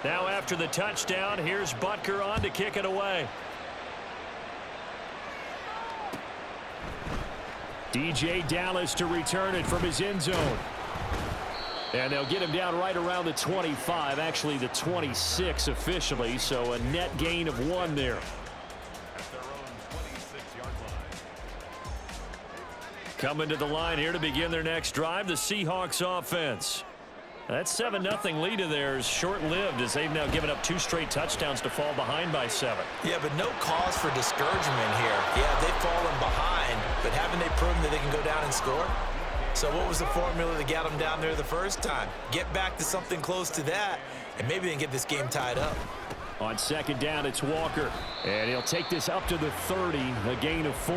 Now after the touchdown, here's Butker on to kick it away. DJ Dallas to return it from his end zone. And they'll get him down right around the 25, actually the 26 officially, so a net gain of 1 there. Coming to the line here to begin their next drive, the Seahawks offense. That 7-0 lead of theirs short-lived as they've now given up 2 straight touchdowns to fall behind by 7. Yeah, but no cause for discouragement here. Yeah, they've fallen behind, but haven't they proven that they can go down and score? So what was the formula that got them down there the first time? Get back to something close to that, and maybe they can get this game tied up. On second down, it's Walker. And he'll take this up to the 30, a gain of 4.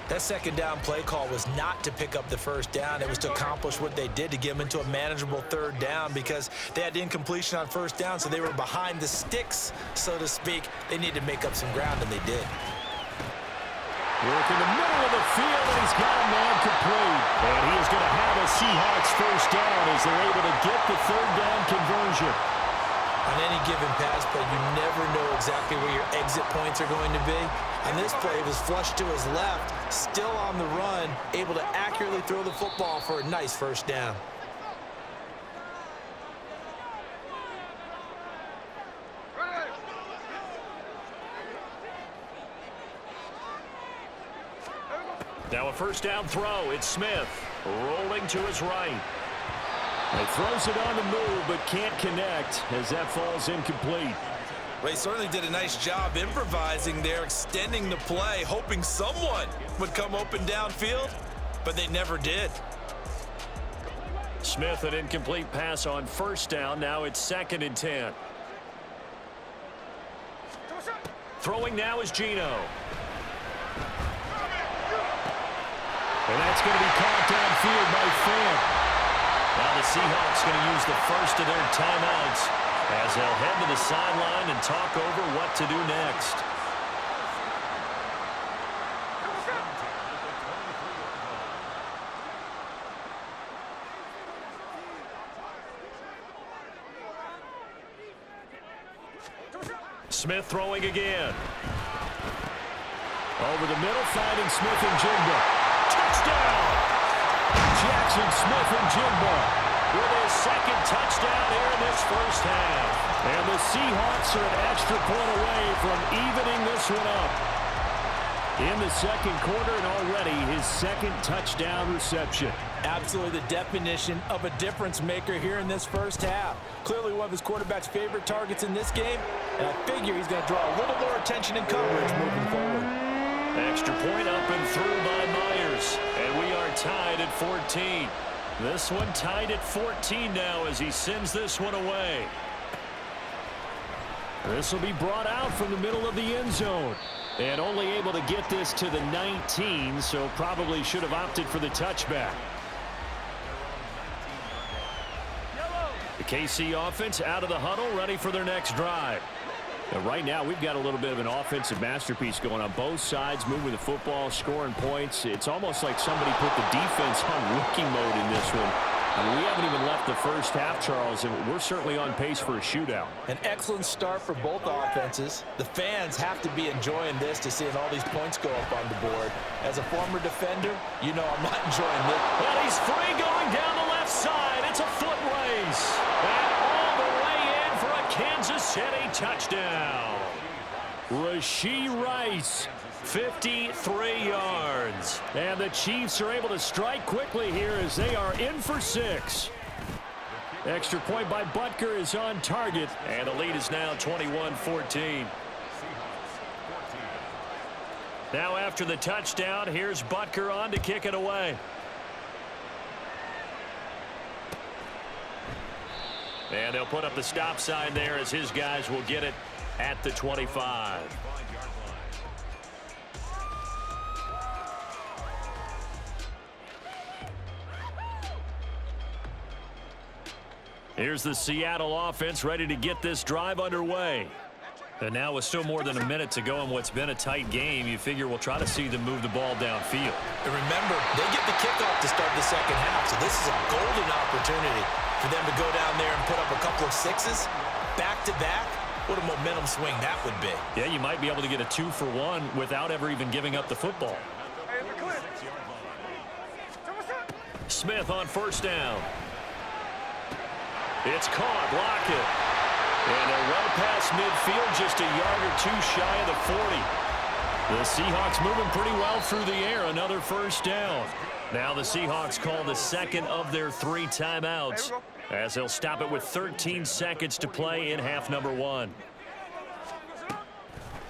That second down play call was not to pick up the first down. It was to accomplish what they did, to get them into a manageable third down, because they had incompletion on first down, so they were behind the sticks, so to speak. They needed to make up some ground, and they did. Work in the middle of the field, and he's got a man complete. And he is going to have a Seahawks first down as they're able to get the third down conversion. On any given pass play, you never know exactly where your exit points are going to be. On this play, it was flushed to his left, still on the run, able to accurately throw the football for a nice first down. Now a first down throw. It's Smith rolling to his right. He throws it on the move but can't connect as that falls incomplete. Well, he certainly did a nice job improvising there, extending the play, hoping someone would come open downfield, but they never did. Smith, an incomplete pass on first down. Now it's 2nd and 10. Throwing now is Geno. And that's going to be caught downfield by Fant. Now the Seahawks going to use the first of their timeouts as they'll head to the sideline and talk over what to do next. Smith throwing again. Over the middle, finding Smith and Jigba. Touchdown! Jackson Smith and Jigba with his 2nd touchdown here in this first half. And the Seahawks are an extra point away from evening this one up. In the 2nd quarter, and already his 2nd touchdown reception. Absolutely the definition of a difference maker here in this first half. Clearly one of his quarterback's favorite targets in this game, and I figure he's going to draw a little more attention and coverage moving forward. Extra point up and through by Myers. And we are tied at 14. This one tied at 14 now as he sends this one away. This will be brought out from the middle of the end zone. And only able to get this to the 19, so probably should have opted for the touchback. The KC offense out of the huddle, ready for their next drive. And right now, we've got a little bit of an offensive masterpiece going on both sides, moving the football, scoring points. It's almost like somebody put the defense on rookie mode in this one. I mean, we haven't even left the first half, Charles, and we're certainly on pace for a shootout. An excellent start for both offenses. The fans have to be enjoying this to seeing all these points go up on the board. As a former defender, you know I'm not enjoying this. Well, he's free going down the left side. It's a foot race. And all the way in for a Kansas City touchdown. Rashee Rice, 53 yards. And the Chiefs are able to strike quickly here as they are in for 6. Extra point by Butker is on target. And the lead is now 21-14. Now after the touchdown, here's Butker on to kick it away. And they'll put up the stop sign there as his guys will get it at the 25. Here's the Seattle offense ready to get this drive underway. And now with still more than a minute to go in what's been a tight game, you figure we'll try to see them move the ball downfield. And remember, they get the kickoff to start the second half, so this is a golden opportunity for them to go down there and put up a couple of 6s back-to-back, what a momentum swing that would be. Yeah, you might be able to get a 2-for-1 without ever even giving up the football. Smith on first down. It's caught. Lockett. And they're well past midfield, just a yard or two shy of the 40. The Seahawks moving pretty well through the air. Another first down. Now the Seahawks call the second of their 3 timeouts, as they'll stop it with 13 seconds to play in half number 1.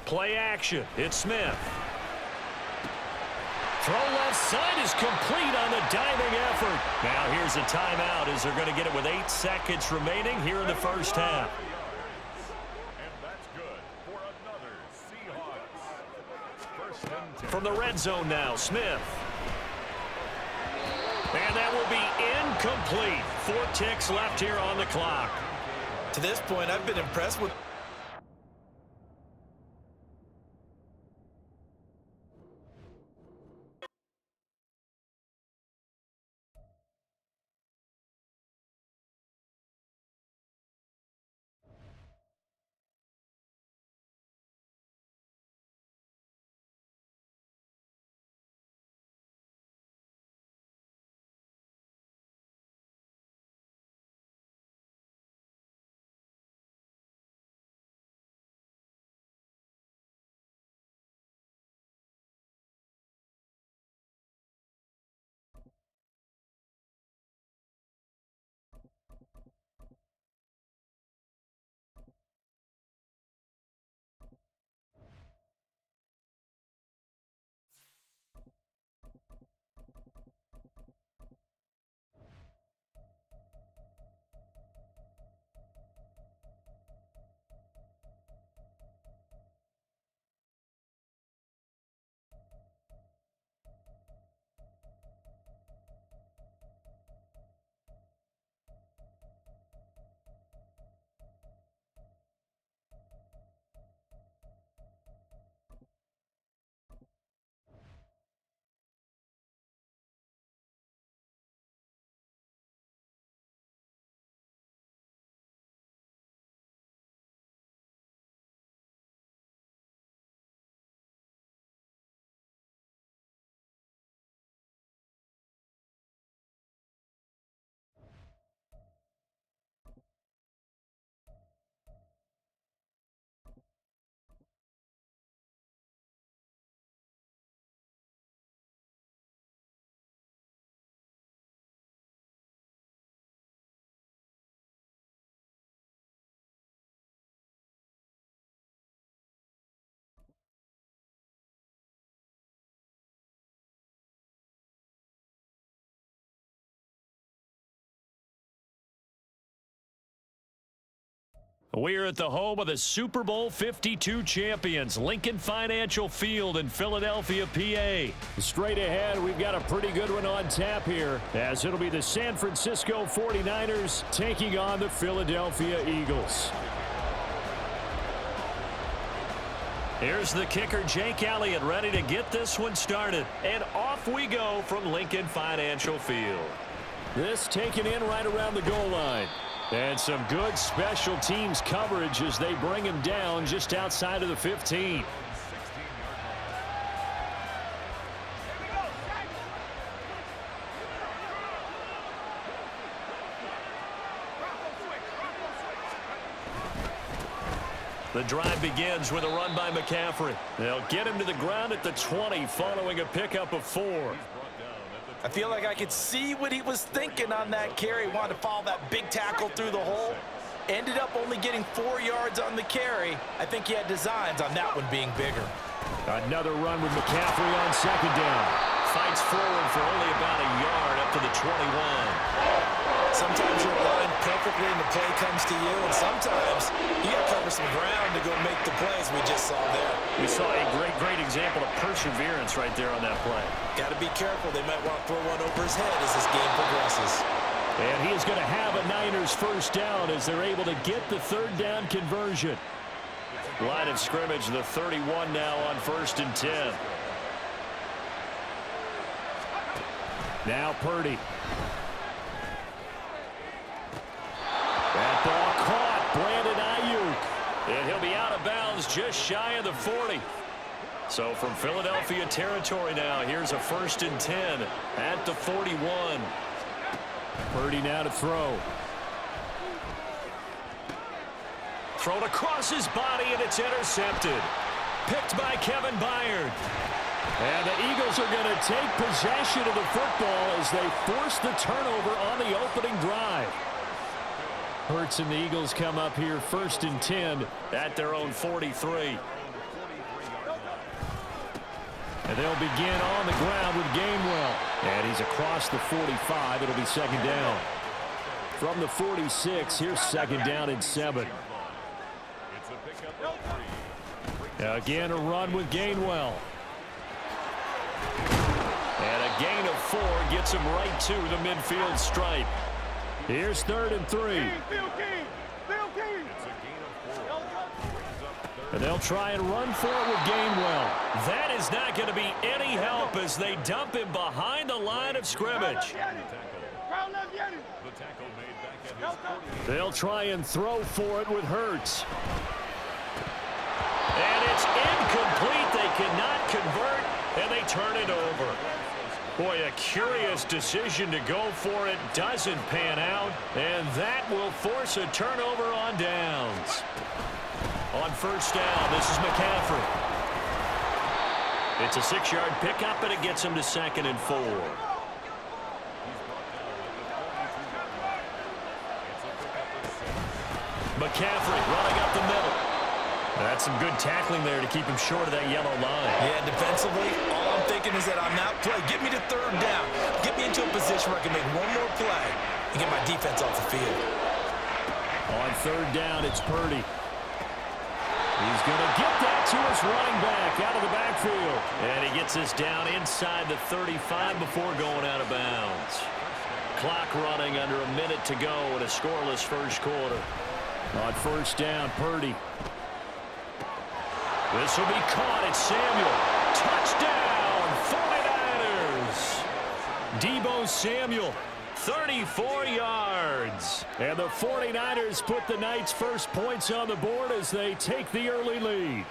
Play action. It's Smith. Throw left side is complete on the diving effort. Now here's a timeout as they're going to get it with 8 seconds remaining here in the first half. From the red zone now, Smith. And that will be incomplete. 4 ticks left here on the clock. To this point, I've been impressed with... We're at the home of the Super Bowl 52 champions, Lincoln Financial Field in Philadelphia, PA. Straight ahead, we've got a pretty good one on tap here, as it'll be the San Francisco 49ers taking on the Philadelphia Eagles. Here's the kicker, Jake Elliott, ready to get this one started. And off we go from Lincoln Financial Field. This taken in right around the goal line. And some good special teams coverage as they bring him down just outside of the 15. The drive begins with a run by McCaffrey. They'll get him to the ground at the 20 following a pickup of 4. I feel like I could see what he was thinking on that carry. Wanted to follow that big tackle through the hole. Ended up only getting 4 yards on the carry. I think he had designs on that one being bigger. Another run with McCaffrey on second down. Fights forward for only about a yard up to the 21. Sometimes you're aligned perfectly and the play comes to you, and sometimes you got to cover some ground to go make the plays we just saw there. We saw a great example of perseverance right there on that play. Got to be careful. They might want to throw one over his head as this game progresses. And he is going to have a Niners first down as they're able to get the third down conversion. Line of scrimmage, the 31 now on 1st and 10. Now Purdy. That ball caught. Brandon just shy of the 40. So from Philadelphia territory now, here's a 1st and 10 at the 41. Purdy now to throw. Thrown across his body, and it's intercepted. Picked by Kevin Byard. And the Eagles are going to take possession of the football as they force the turnover on the opening drive. Hurts and the Eagles come up here 1st and 10 at their own 43. And they'll begin on the ground with Gainwell. And he's across the 45. It'll be 2nd down. From the 46, here's 2nd down and 7. Again, a run with Gainwell. And a gain of 4 gets him right to the midfield stripe. Here's 3rd and 3. And they'll try and run for it with Gainwell. That is not going to be any help as they dump him behind the line of scrimmage. They'll try and throw for it with Hurts. And it's incomplete. They cannot convert, and they turn it over. Boy, a curious decision to go for it. Doesn't pan out, and that will force a turnover on downs. On 1st down, this is McCaffrey. It's a 6-yard pickup, and it gets him to 2nd and 4. McCaffrey running up the middle. That's some good tackling there to keep him short of that yellow line. Yeah, defensively, all I'm thinking is that on that play, get me to 3rd down. Get me into a position where I can make one more play and get my defense off the field. On 3rd down, it's Purdy. He's going to get that to his running back out of the backfield. And he gets this down inside the 35 before going out of bounds. Clock running under a minute to go in a scoreless 1st quarter. On 1st down, Purdy. This will be caught. It's Samuel. Touchdown, 49ers. Deebo Samuel, 34 yards. And the 49ers put the Knights' first points on the board as they take the early lead.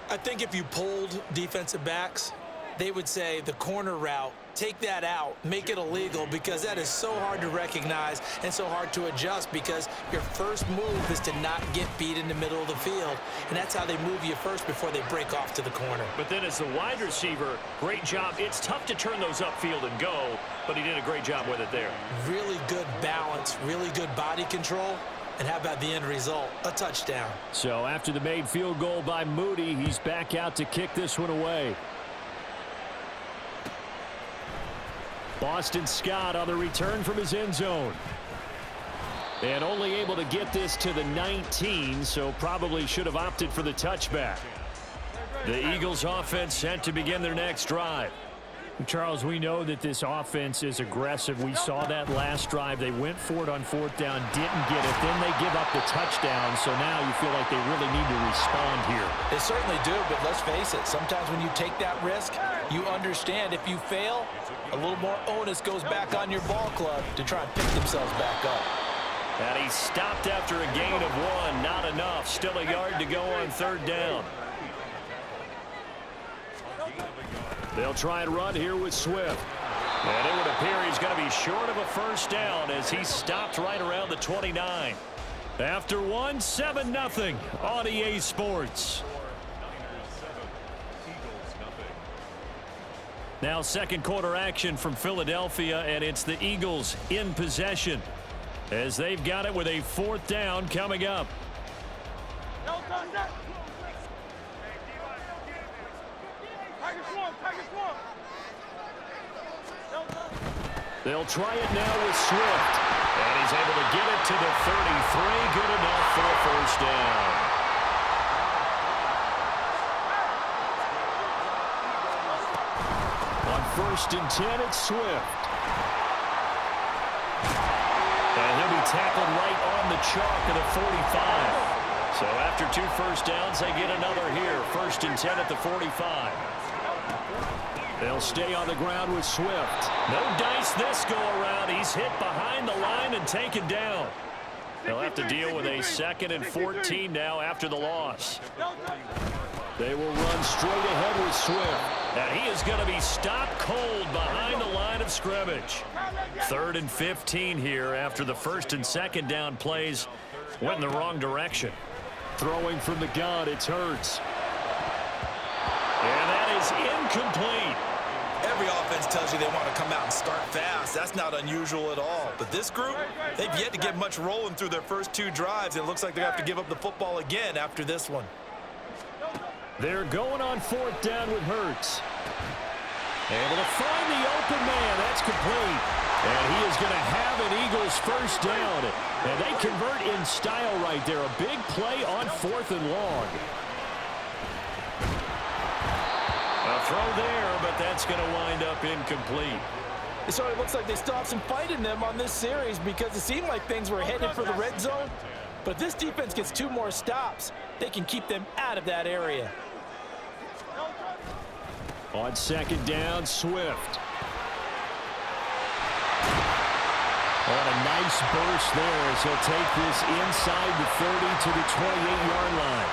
I think if you polled defensive backs, they would say the corner route, take that out, make it illegal, because that is so hard to recognize and so hard to adjust, because your first move is to not get beat in the middle of the field, and that's how they move you first before they break off to the corner. But then as the wide receiver, great job. It's tough to turn those upfield and go, but he did a great job with it there. Really good balance, really good body control. And how about the end result? A touchdown. So after the made field goal by Moody, he's back out to kick this one away. Boston Scott on the return from his end zone. And only able to get this to the 19, so probably should have opted for the touchback. The Eagles offense set to begin their next drive. Charles, we know that this offense is aggressive. We saw that last drive. They went for it on 4th down, didn't get it. Then they give up the touchdown, so now you feel like they really need to respond here. They certainly do, but let's face it. Sometimes when you take that risk, you understand if you fail, a little more onus goes back on your ball club to try and pick themselves back up. And he stopped after a gain of 1. Not enough. Still a yard to go on 3rd down. They'll try and run here with Swift. And it would appear he's going to be short of a 1st down as he stopped right around the 29. After 1, 7-0 on EA Sports. Now 2nd quarter action from Philadelphia, and it's the Eagles in possession as they've got it with a 4th down coming up. They'll try it now with Swift. And he's able to get it to the 33. Good enough for a 1st down. On 1st and 10, it's Swift. And he'll be tackled right on the chalk of the 45. So after 2 1st downs, they get another here. 1st and 10 at the 45. They'll stay on the ground with Swift. No dice this go around. He's hit behind the line and taken down. They'll have to deal with a 2nd and 14 now after the loss. They will run straight ahead with Swift. And he is going to be stopped cold behind the line of scrimmage. 3rd and 15 here after the 1st and 2nd down plays went in the wrong direction. Throwing from the gun, it's Hurts. And that is incomplete. Every offense tells you they want to come out and start fast. That's not unusual at all. But this group, they've yet to get much rolling through their first 2 drives. It looks like they have to give up the football again after this one. They're going on 4th down with Hurts. Able to find the open man. That's complete. And he is going to have an Eagles first down. And they convert in style right there. A big play on 4th and long. A throw there, but that's going to wind up incomplete. So it looks like they still have some fight in them on this series because it seemed like things were headed for the red zone. But if this defense gets 2 more stops, they can keep them out of that area. On 2nd down, Swift. On a nice burst there as he'll take this inside the 30 to the 28-yard line.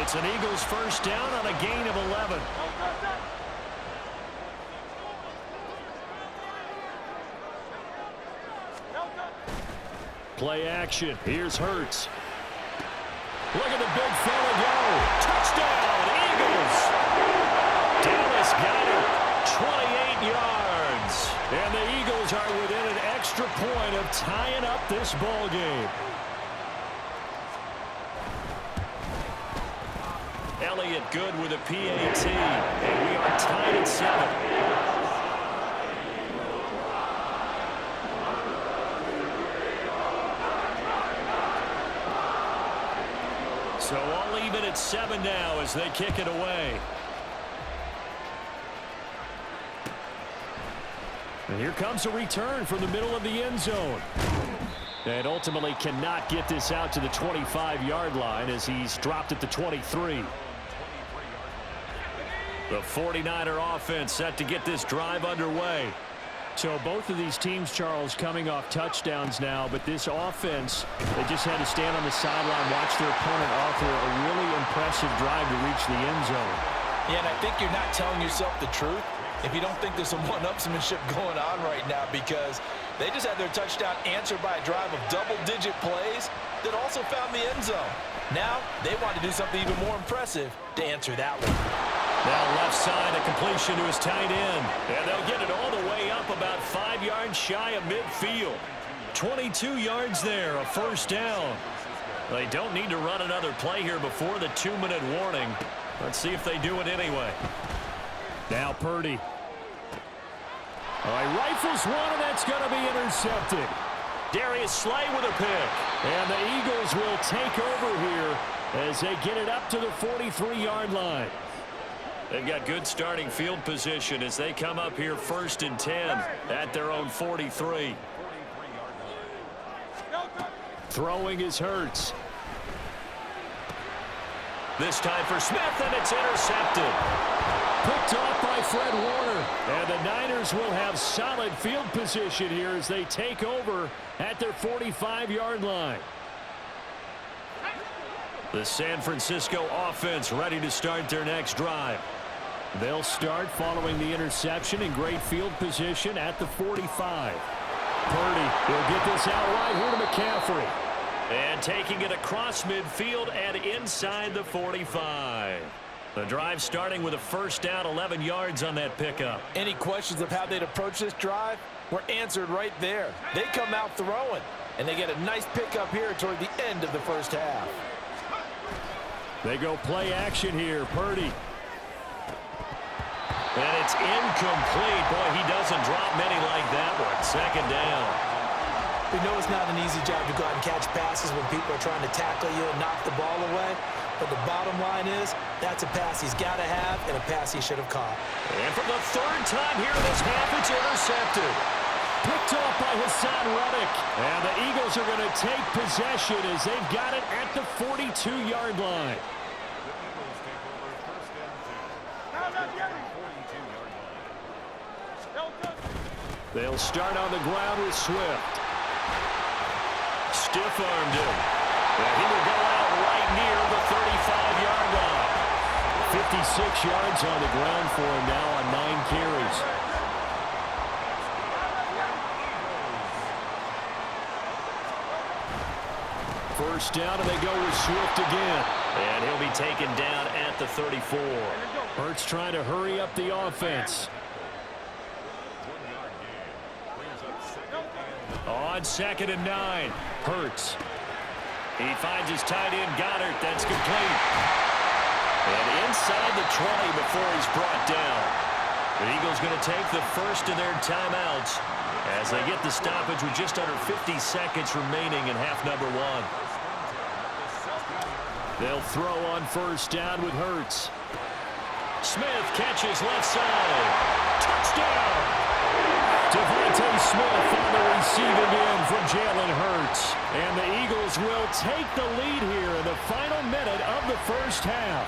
It's an Eagles first down on a gain of 11. Play action. Here's Hurts. Look at the big fella go. Touchdown, Eagles. Dallas got it. 28 yards. And the Eagles are within an extra point of tying up this ball game. Elliott good with a PAT. And we are tied at 7. So all even at 7 now as they kick it away. And here comes a return from the middle of the end zone. And ultimately cannot get this out to the 25-yard line as he's dropped at the 23. The 49er offense set to get this drive underway. So both of these teams, Charles, coming off touchdowns now, but this offense, they just had to stand on the sideline, watch their opponent offer a really impressive drive to reach the end zone. Yeah, and I think you're not telling yourself the truth if you don't think there's some one-upsmanship going on right now, because they just had their touchdown answered by a drive of double-digit plays that also found the end zone. Now they want to do something even more impressive to answer that one. Now left side, a completion to his tight end. And they'll get it all the way up about 5 yards shy of midfield. 22 yards there, a first down. They don't need to run another play here before the 2-minute warning. Let's see if they do it anyway. Now Purdy. All right, rifles one, and that's going to be intercepted. Darius Slay with a pick. And the Eagles will take over here as they get it up to the 43-yard line. They've got good starting field position as they come up here 1st and 10 at their own 43. Throwing is Hurts. This time for Smith, and it's intercepted. Picked off by Fred Warner. And the Niners will have solid field position here as they take over at their 45-yard line. The San Francisco offense ready to start their next drive. They'll start following the interception in great field position at the 45. Purdy will get this out right here to McCaffrey. And taking it across midfield and inside the 45. The drive starting with a first down, 11 yards on that pickup. Any questions of how they'd approach this drive were answered right there. They come out throwing, and they get a nice pickup here toward the end of the first half. They go play action here. Purdy. And it's incomplete. Boy, he doesn't drop many like that one. 2nd down. We know it's not an easy job to go out and catch passes when people are trying to tackle you and knock the ball away. But the bottom line is, that's a pass he's got to have and a pass he should have caught. And for the 3rd time here in this half, it's intercepted. Picked off by Hassan Reddick. And the Eagles are going to take possession as they've got it at the 42-yard line. They'll start on the ground with Swift. stiff-armed him. And he will go out right near the 35-yard line. 56 yards on the ground for him now on 9 carries. First down, and they go with Swift again. And he'll be taken down at the 34. Hurts trying to hurry up the offense. On 2nd and 9, Hurts. He finds his tight end, Goddard. That's complete. And inside the 20 before he's brought down. The Eagles going to take the first of their timeouts as they get the stoppage with just under 50 seconds remaining in half number 1. They'll throw on first down with Hurts. Smith catches left side. Touchdown! Devontae Smith on the receiving end from Jalen Hurts. And the Eagles will take the lead here in the final minute of the first half.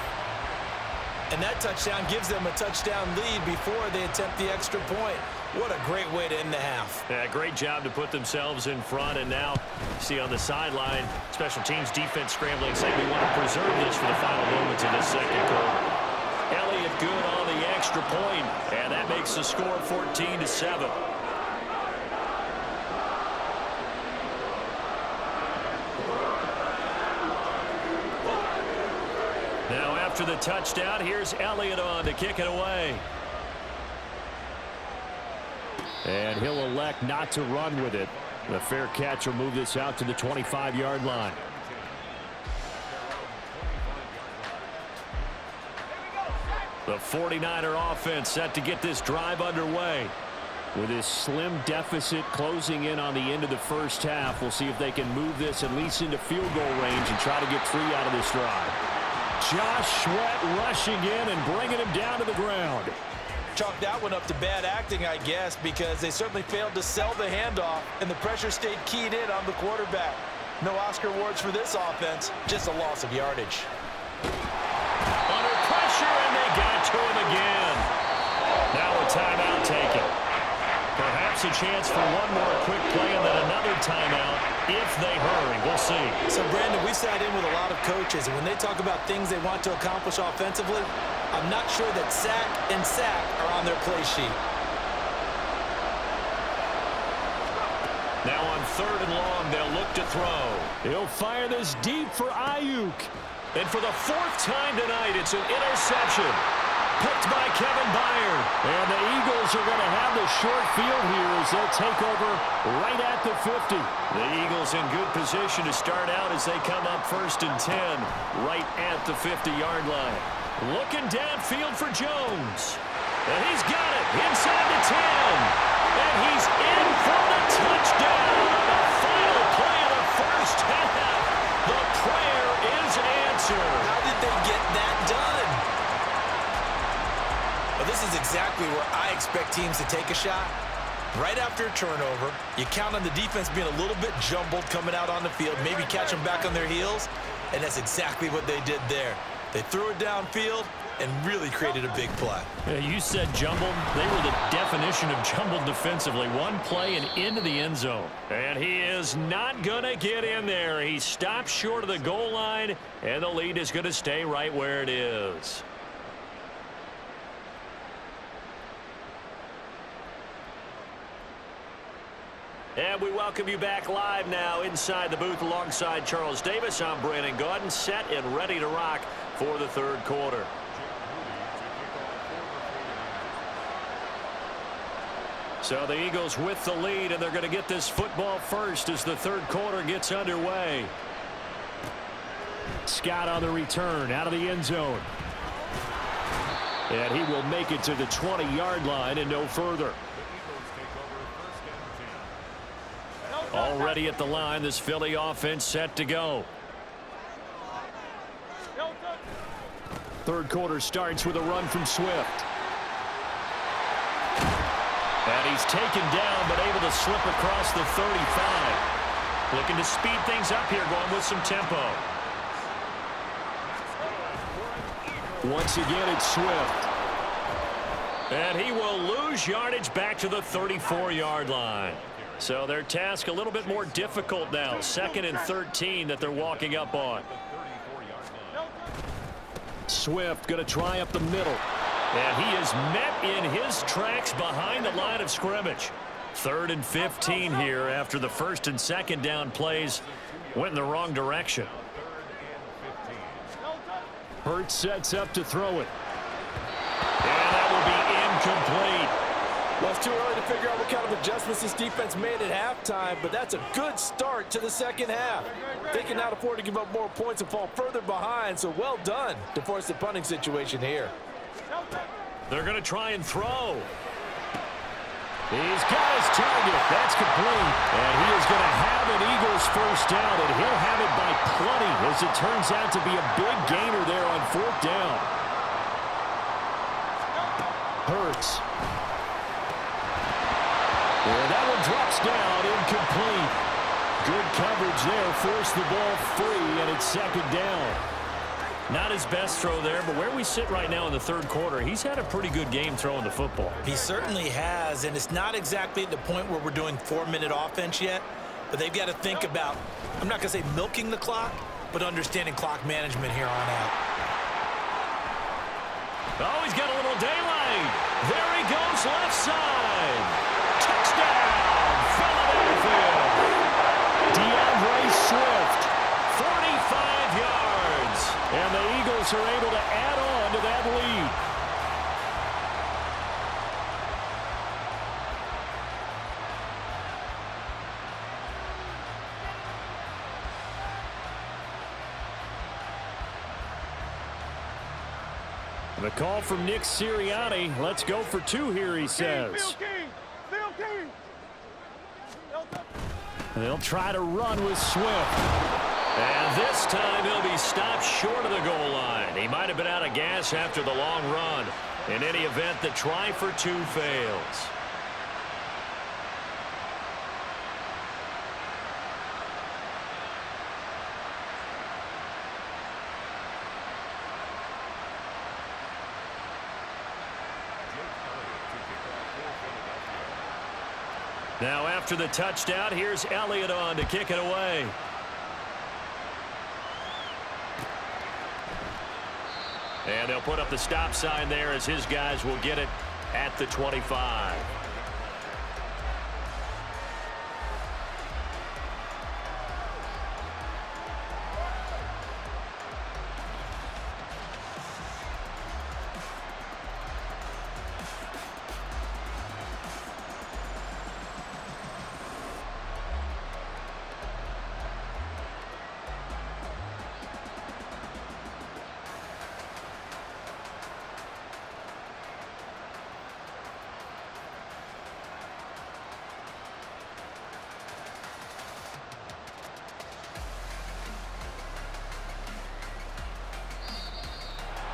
And that touchdown gives them a touchdown lead before they attempt the extra point. What a great way to end the half. Yeah, great job to put themselves in front. And now, see on the sideline, special teams defense scrambling, saying we want to preserve this for the final moments of this second quarter. Elliott good on the extra point, and that makes the score 14-7. Now after the touchdown, here's Elliott on to kick it away. And he'll elect not to run with it. The fair catch will move this out to the 25-yard line. The 49er offense set to get this drive underway. With this slim deficit closing in on the end of the first half, we'll see if they can move this at least into field goal range and try to get 3 out of this drive. Josh Sweat rushing in and bringing him down to the ground. Chalk that one up to bad acting, I guess, because they certainly failed to sell the handoff, and the pressure stayed keyed in on the quarterback. No Oscar awards for this offense, just a loss of yardage. Under pressure, and they got to him again. Now a timeout taken. Perhaps a chance for one more quick play and then another timeout if they hurry. We'll see. So, Brandon, we sat in with a lot of coaches, and when they talk about things they want to accomplish offensively, I'm not sure that sack and sack are on their play sheet. Now on 3rd and long, they'll look to throw. He'll fire this deep for Ayuk. And for the 4th time tonight, it's an interception. Picked by Kevin Byard. And the Eagles are going to have the short field here as they'll take over right at the 50. The Eagles in good position to start out as they come up 1st and 10 right at the 50-yard line. Looking downfield for Jones. And he's got it inside the 10. And he's in for the touchdown on the final play of the first half. The prayer is answered. How did they get that done? Well, this is exactly where I expect teams to take a shot. Right after a turnover, you count on the defense being a little bit jumbled coming out on the field, maybe catch them back on their heels, and that's exactly what they did there. They threw it downfield and really created a big play. Yeah, you said jumbled. They were the definition of jumbled defensively. One play and into the end zone. And he is not going to get in there. He stopped short of the goal line, and the lead is going to stay right where it is. And we welcome you back live now inside the booth alongside Charles Davis. I'm Brandon Gaudin, set and ready to rock for the 3rd quarter. So the Eagles with the lead, and they're going to get this football first as the 3rd quarter gets underway. Scott on the return out of the end zone. And he will make it to the 20-yard line and no further. Already at the line, this Philly offense set to go. 3rd quarter starts with a run from Swift. And he's taken down, but able to slip across the 35. Looking to speed things up here, going with some tempo. Once again, it's Swift. And he will lose yardage back to the 34-yard line. So their task a little bit more difficult now. 2nd and 13 that they're walking up on. Swift going to try up the middle. And he is met in his tracks behind the line of scrimmage. 3rd and 15 here after the 1st and 2nd down plays went in the wrong direction. Hurts sets up to throw it. And that will be incomplete. Well, it's too early to figure out what kind of adjustments this defense made at halftime, but that's a good start to the second half. They can not afford to give up more points and fall further behind, so well done to force the punting situation here. They're going to try and throw. He's got his target. That's complete. And he is going to have an Eagles first down, and he'll have it by plenty as it turns out to be a big gainer there on 4th down. Hurts. And that one drops down, incomplete. Good coverage there, forced the ball free, and it's 2nd down. Not his best throw there, but where we sit right now in the 3rd quarter, he's had a pretty good game throwing the football. He certainly has, and it's not exactly at the point where we're doing 4-minute offense yet, but they've got to think about, I'm not going to say milking the clock, but understanding clock management here on out. Oh, he's got a little daylight. There he goes, left side. Touchdown, Philadelphia. DeAndre Swift, 45 yards. And the Eagles are able to add on to that lead. The call from Nick Sirianni. Let's go for 2 here, he says. They'll try to run with Swift. And this time he'll be stopped short of the goal line. He might have been out of gas after the long run. In any event, the try for 2 fails. Now after the touchdown, here's Elliott on to kick it away. And they'll put up the stop sign there as his guys will get it at the 25.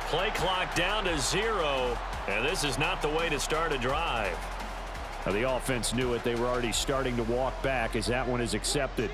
Play clock down to 0, and this is not the way to start a drive. Now, the offense knew it. They were already starting to walk back as that one is accepted.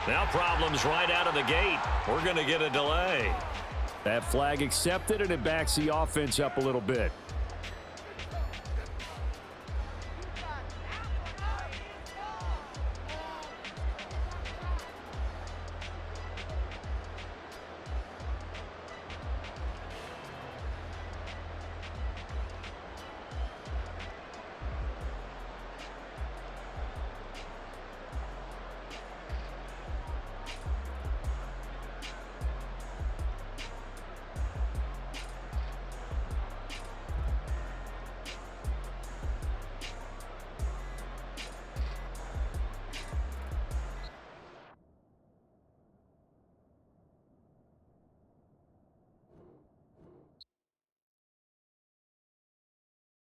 Now problems right out of the gate. We're going to get a delay. That flag accepted, and it backs the offense up a little bit.